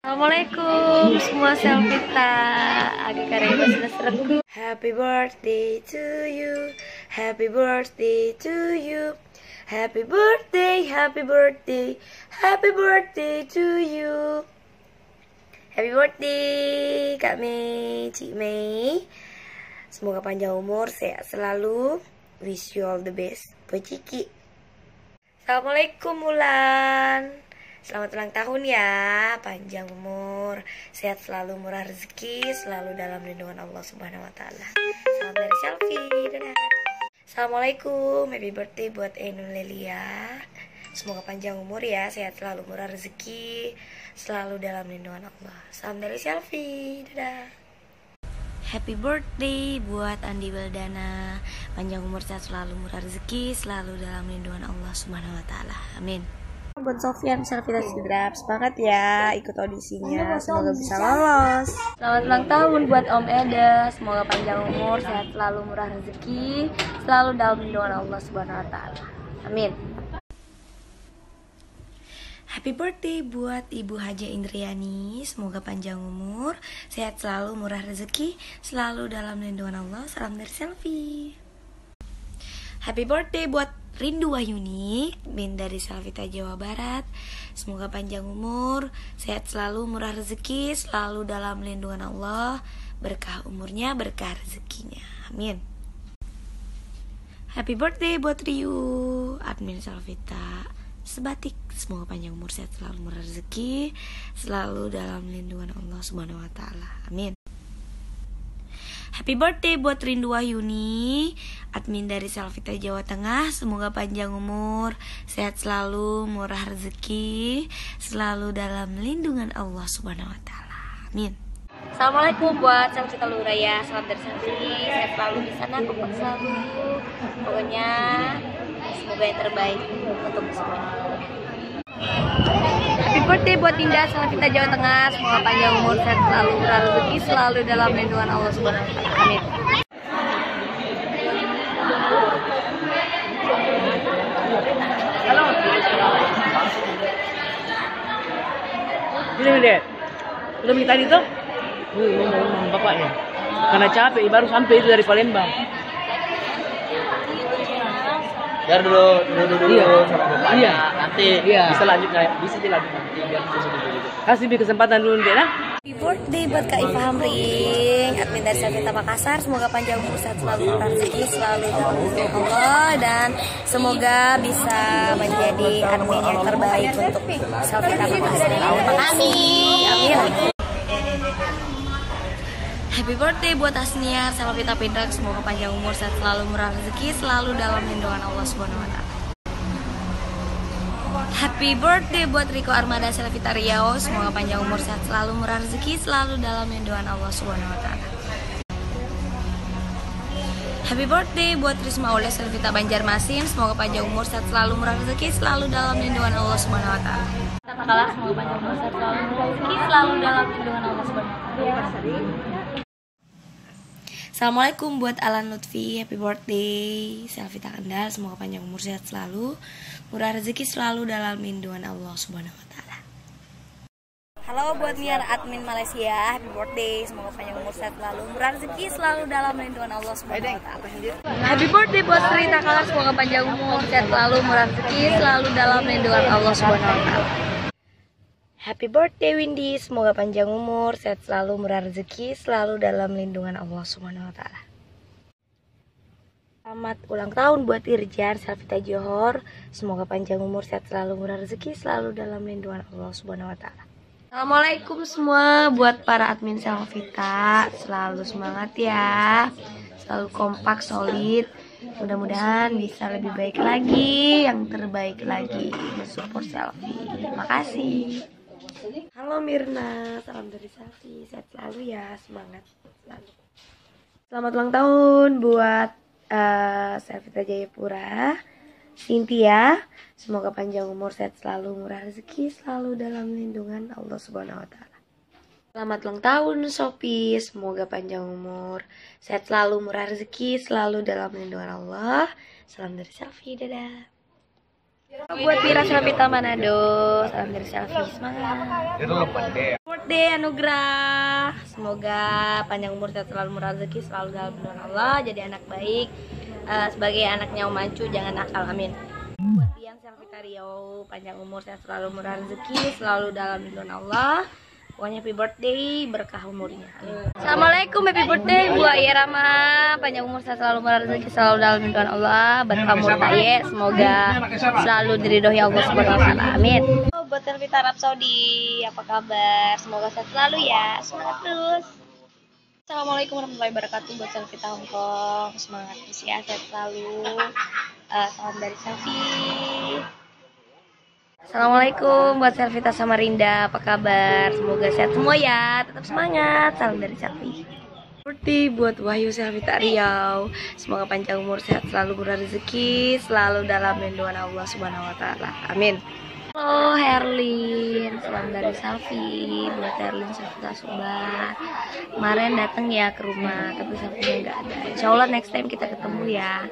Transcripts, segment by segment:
Assalamualaikum semua Selvita. Agak karena sudah serengku. Happy birthday to you. Happy birthday to you. Happy birthday, happy birthday. Happy birthday to you. Happy birthday Kak Mei, Cik Mei. Semoga panjang umur, sehat selalu. Wish you all the best buat Ciki. Assalamualaikum Mulan. Selamat ulang tahun ya, panjang umur, sehat selalu, murah rezeki, selalu dalam lindungan Allah Subhanahu wa taala. Salam dari Selfie. Dadah. Assalamualaikum, happy birthday buat Ainul Lelia. Semoga panjang umur ya, sehat selalu, murah rezeki, selalu dalam lindungan Allah. Salam dari Selfie. Dadah. Happy birthday buat Andi Wildana. Panjang umur, sehat selalu, murah rezeki, selalu dalam lindungan Allah Subhanahu wa taala. Amin. Buat Sofian Selvita Sidrap, semangat ya ikut audisinya, semoga bisa lolos. Selamat ulang tahun buat Om Eda, semoga panjang umur, sehat selalu, murah rezeki, selalu dalam lindungan Allah Subhanahu wa taala. Amin. Happy birthday buat Ibu Haja Indriani, semoga panjang umur, sehat selalu, murah rezeki, selalu dalam lindungan Allah. Salam dari Selfie. Happy birthday buat Rindu Wahyuni, bin dari Selvita Jawa Barat. Semoga panjang umur, sehat selalu, murah rezeki, selalu dalam lindungan Allah, berkah umurnya, berkah rezekinya. Amin. Happy birthday buat Riu, admin Selvita Sebatik. Semoga panjang umur, sehat selalu, murah rezeki, selalu dalam lindungan Allah Subhanahu wa taala. Amin. Happy birthday buat Rindu Wahyuni, admin dari Selvita Jawa Tengah. Semoga panjang umur, sehat selalu, murah rezeki, selalu dalam lindungan Allah Subhanahu wa taala. Amin. Assalamualaikum buat Selvita Luraya, salam dari Selfie, sehat selalu di sana, kompak selalu. Pokoknya semoga yang terbaik untuk semuanya. Happy birthday buat Dinda Selvita Jawa Tengah, semoga panjang umur, sehat selalu, murah rezeki, selalu dalam lindungan Allah Subhanahu wa taala. Amin. Halo. Ini deh. Belum tadi tuh? Bapaknya. Karena capek, baru sampai itu dari Palembang. Biar dulu Iya. sama bapaknya. Iya. Nanti bisa lanjut bisa dilanjut nanti biar bisa gitu. Kasih kesempatan dulu deh lah. Happy birthday buat Kak Iva Hamring, admin dari Selvita Makassar. Semoga panjang umur, sehat selalu, murah rezeki, selalu dalam lindungan Allah, dan semoga bisa menjadi admin yang terbaik untuk Selvita Makassar. Terima kasih. Amin. Happy birthday buat Asniar Selvita Pindrag. Semoga panjang umur, sehat selalu, murah rezeki, selalu dalam lindungan Allah Subhanahu wa taala. Happy birthday buat Riko Armada Selvita Riau. Semoga panjang umur, sehat selalu, murah rezeki, selalu dalam lindungan Allah Subhanahu wa taala. Happy birthday buat Risma Oleh Selvita Banjarmasin. Semoga panjang umur, sehat selalu, murah rezeki, selalu dalam lindungan Allah Subhanahu wa taala. Kalah, semoga panjang umur, sehat selalu, murah rezeki, selalu dalam lindungan Allah Subhanahu wa taala. Assalamualaikum buat Alan Lutfi, happy birthday Selvita Kendal, semoga panjang umur, sehat selalu, murah rezeki, selalu dalam lindungan Allah Subhanahu wa taala. Halo buat Miar admin Malaysia, happy birthday, semoga panjang umur, sehat selalu, murah rezeki, selalu dalam lindungan Allah Subhanahu wa taala. Happy birthday buat Sri Takalar, semoga panjang umur, sehat selalu, murah rezeki, selalu dalam lindungan Allah Subhanahu wa taala. Happy birthday Windy, semoga panjang umur, sehat selalu, murah rezeki, selalu dalam lindungan Allah Subhanahu wa taala. Selamat ulang tahun buat Irjan Selvita Johor, semoga panjang umur, sehat selalu, murah rezeki, selalu dalam lindungan Allah Subhanahu wa taala. Assalamualaikum semua buat para admin Selvita, selalu semangat ya, selalu kompak, solid. Mudah-mudahan bisa lebih baik lagi, yang terbaik lagi, support Selfie. Terima kasih. Halo Mirna, salam dari Selfie, sehat selalu ya, semangat selalu. Selamat ulang tahun buat Selvita Jayapura, Cynthia, semoga panjang umur, sehat selalu, murah rezeki, selalu dalam lindungan Allah Subhanahu wa taala. Selamat ulang tahun Sophie, semoga panjang umur, sehat selalu, murah rezeki, selalu dalam lindungan Allah. Salam dari Selfie, dadah. Buat Mira Syafita Manado, salam dari Selfie, semangat. Birthday Anugrah, semoga panjang umur, sehat selalu, murah rezeki selalu dalam lindungan Allah, jadi anak baik. Sebagai anaknya Om Mancu jangan nakal, amin. Buat Dian Syafita Riau, panjang umur, sehat selalu, murah rezeki selalu dalam lindungan Allah. Pokoknya happy birthday, berkah umurnya. Assalamualaikum, happy birthday buat Irama, panjang umur, sehat selalu, murah rezeki selalu dalam lindungan Allah, berkah umur taye, semoga selalu diridhoi Allah Subhanahu wa taala. Amin. Buat Selvita Arab Saudi, apa kabar? Semoga sehat selalu ya. Semangat terus. Assalamualaikum warahmatullahi wabarakatuh buat Selvita Hongkong. Semangat terus ya, sehat selalu. Salam dari Selfie. Assalamualaikum buat Selvita Samarinda, apa kabar? Semoga sehat semua ya, tetap semangat. Salam dari Selfie. Seperti buat Wahyu Selvita Riau, semoga panjang umur, sehat selalu, murah rezeki selalu dalam lindungan Allah Subhanahu wa taala. Amin. Halo Herlin, salam dari Selfie. Buat Herlin Selvita Subah, kemarin datang ya ke rumah tapi Selfie nggak ada. Insya Allah next time kita ketemu ya.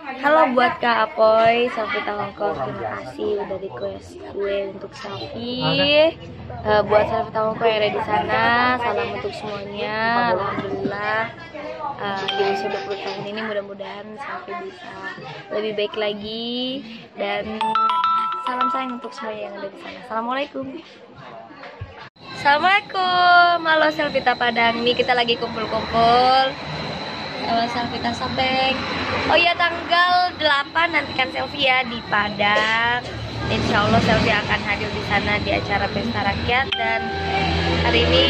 Halo buat Kak Apoy, Selvita Hongkong, terima kasih udah request kue untuk Selfie. Buat Selvita Hongkong yang ada di sana, salam untuk semuanya. Alhamdulillah di usia 20 tahun ini mudah-mudahan Selfie bisa lebih baik lagi, dan salam sayang untuk semuanya yang ada di sana. Assalamualaikum. Assalamualaikum, halo Selvita Padang, nih kita lagi kumpul-kumpul. Selvita Sobek. Oh iya, tanggal 8 nantikan Selfie ya di Padang. Insya Allah Selfie akan hadir di sana di acara pesta rakyat, dan hari ini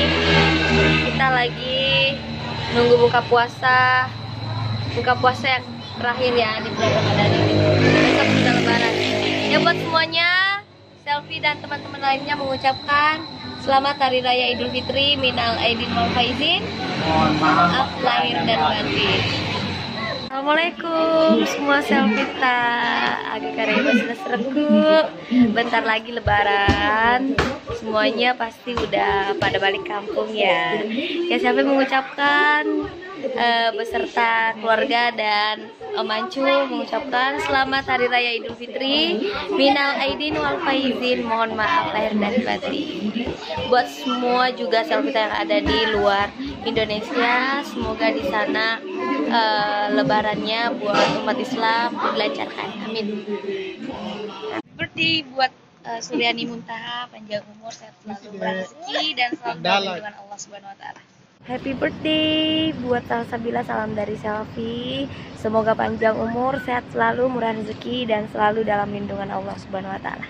kita lagi nunggu buka puasa yang terakhir ya di bulan Ramadan ini. Besok sudah Lebaran. Ya buat semuanya, Selfie dan teman-teman lainnya mengucapkan selamat Hari Raya Idul Fitri, minal aidin wal faizin, maaf lahir dan batin. Assalamualaikum semua Selvita, agak kareba sudah sereku. Bentar lagi Lebaran, semuanya pasti udah pada balik kampung ya. Ya Selfie mengucapkan beserta keluarga dan Om Mancu mengucapkan selamat Hari Raya Idul Fitri, minal aidin wal faizin, mohon maaf lahir dan batin. Buat semua juga Selvita yang ada di luar Indonesia, semoga di sana lebarannya buat umat Islam dilancarkan, amin. Seperti buat Suryani Muntaha, panjang umur, sehat selalu, rezeki dan selalu dengan Allah Subhanahu wa taala. Happy birthday buat Salsabila, salam dari Selfie. Semoga panjang umur, sehat selalu, murah rezeki dan selalu dalam lindungan Allah Subhanahu wa taala.